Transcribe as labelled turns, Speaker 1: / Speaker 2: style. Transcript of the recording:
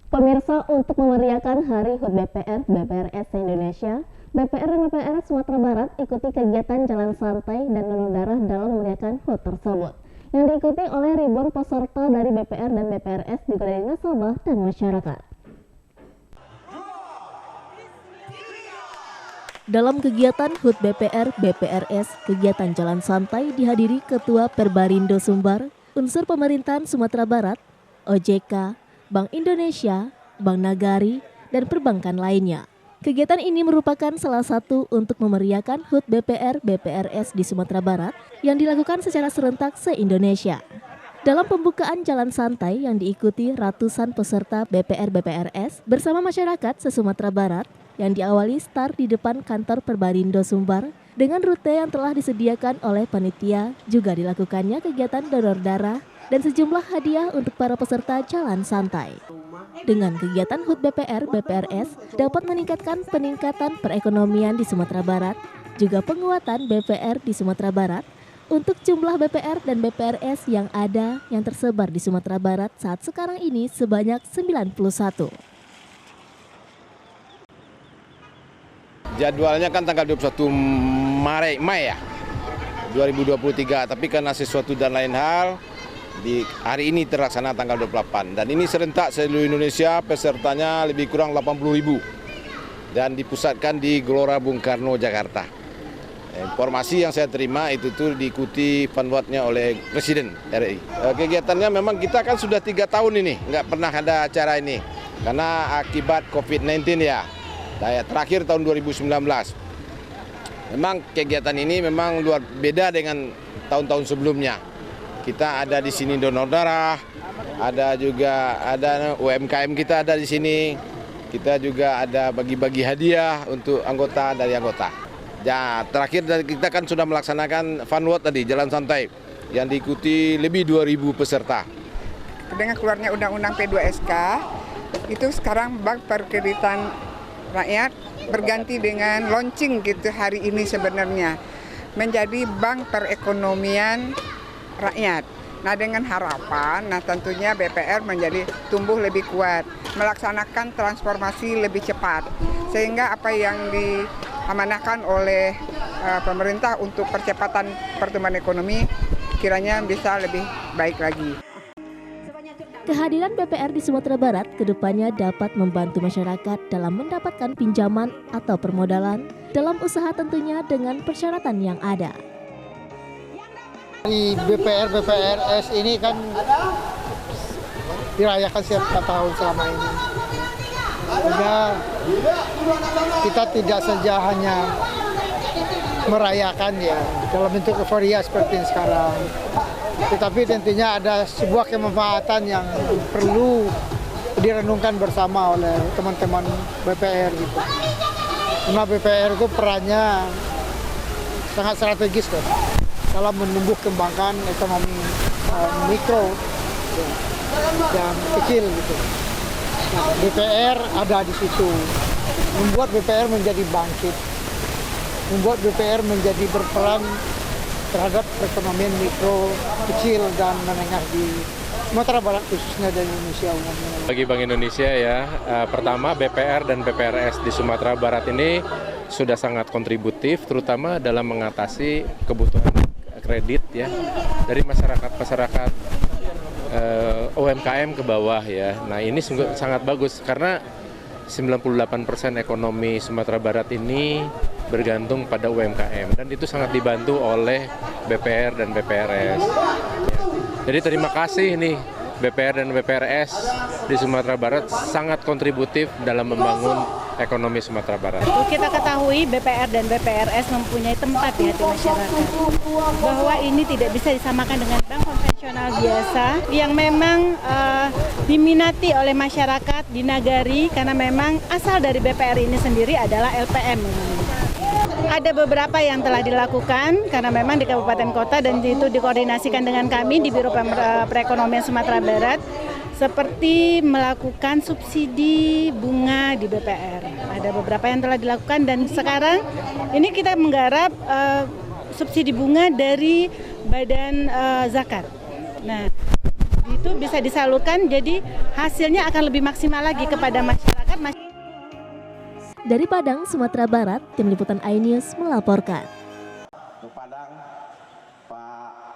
Speaker 1: Pemirsa, untuk memeriahkan Hari HUT BPR, BPRS Indonesia, BPR dan BPRS Sumatera Barat ikuti kegiatan jalan santai dan donor darah dalam memeriahkan HUT tersebut, yang diikuti oleh ribuan peserta dari BPR dan BPRS juga dari nasabah dan masyarakat. Dalam kegiatan HUT BPR BPRS, kegiatan jalan santai dihadiri Ketua Perbarindo Sumbar, unsur pemerintahan Sumatera Barat, OJK, Bank Indonesia, Bank Nagari, dan perbankan lainnya. Kegiatan ini merupakan salah satu untuk memeriahkan HUT BPR BPRS di Sumatera Barat yang dilakukan secara serentak se-Indonesia. Dalam pembukaan jalan santai yang diikuti ratusan peserta BPR BPRS bersama masyarakat se-Sumatera Barat, yang diawali start di depan kantor Perbarindo Sumbar dengan rute yang telah disediakan oleh panitia, juga dilakukannya kegiatan donor darah dan sejumlah hadiah untuk para peserta jalan santai. Dengan kegiatan HUT BPR BPRS dapat meningkatkan peningkatan perekonomian di Sumatera Barat, juga penguatan BPR di Sumatera Barat untuk jumlah BPR dan BPRS yang ada yang tersebar di Sumatera Barat saat sekarang ini sebanyak 91.
Speaker 2: Jadwalnya kan tanggal 21 Mei ya, 2023. Tapi karena sesuatu dan lain hal, di hari ini terlaksana tanggal 28. Dan ini serentak seluruh Indonesia, pesertanya lebih kurang 80.000. Dan dipusatkan di Gelora Bung Karno, Jakarta. Informasi yang saya terima itu tuh diikuti funwatnya oleh Presiden RI. Kegiatannya memang kita kan sudah 3 tahun ini, nggak pernah ada acara ini. Karena akibat COVID-19 ya. Terakhir tahun 2019. Memang kegiatan ini memang luar beda dengan tahun-tahun sebelumnya. Kita ada di sini donor darah, ada juga UMKM kita ada di sini. Kita juga ada bagi-bagi hadiah untuk anggota dari anggota. Ya, terakhir kita kan sudah melaksanakan funwat tadi, jalan santai yang diikuti lebih 2.000 peserta.
Speaker 3: Dengan keluarnya Undang-Undang P2SK, itu sekarang Bank Perkreditan Rakyat berganti dengan launching gitu hari ini sebenarnya menjadi Bank Perekonomian Rakyat. Nah, dengan harapan, tentunya BPR menjadi tumbuh lebih kuat, melaksanakan transformasi lebih cepat, sehingga apa yang diamanahkan oleh pemerintah untuk percepatan pertumbuhan ekonomi kiranya bisa lebih baik lagi.
Speaker 1: Kehadiran BPR di Sumatera Barat kedepannya dapat membantu masyarakat dalam mendapatkan pinjaman atau permodalan dalam usaha tentunya dengan persyaratan yang ada.
Speaker 4: Di BPR BPRS ini kan dirayakan setiap tahun selama ini. Sehingga kita tidak saja hanya merayakan ya dalam bentuk euforia seperti ini sekarang. Tetapi tentunya ada sebuah kemanfaatan yang perlu direnungkan bersama oleh teman-teman BPR gitu. Karena BPR itu perannya sangat strategis kan dalam menumbuh kembangkan ekonomi mikro dan kecil gitu. Nah, BPR ada di situ, membuat BPR menjadi bangkit, membuat BPR menjadi berperan terhadap perekonomian mikro, kecil, dan menengah di Sumatera Barat khususnya dan Indonesia umumnya.
Speaker 5: Bagi Bank Indonesia ya, pertama BPR dan BPRS di Sumatera Barat ini sudah sangat kontributif, terutama dalam mengatasi kebutuhan kredit ya dari masyarakat UMKM ke bawah ya. Nah ini sangat bagus karena 98% ekonomi Sumatera Barat ini bergantung pada UMKM dan itu sangat dibantu oleh BPR dan BPRS. Jadi terima kasih nih BPR dan BPRS di Sumatera Barat sangat kontributif dalam membangun ekonomi Sumatera Barat.
Speaker 6: Kita ketahui BPR dan BPRS mempunyai tempat di hati masyarakat, bahwa ini tidak bisa disamakan dengan bank konvensional biasa yang memang diminati oleh masyarakat di Nagari karena memang asal dari BPR ini sendiri adalah LPM. Ada beberapa yang telah dilakukan karena memang di kabupaten kota dan itu dikoordinasikan dengan kami di Biro Perekonomian Sumatera Barat seperti melakukan subsidi bunga di BPR. Ada beberapa yang telah dilakukan dan sekarang ini kita menggarap subsidi bunga dari Badan Zakat. Nah, itu bisa disalurkan, jadi hasilnya akan lebih maksimal lagi kepada masyarakat.
Speaker 1: Dari Padang, Sumatera Barat, Tim Liputan iNews melaporkan.
Speaker 2: Padang, Pak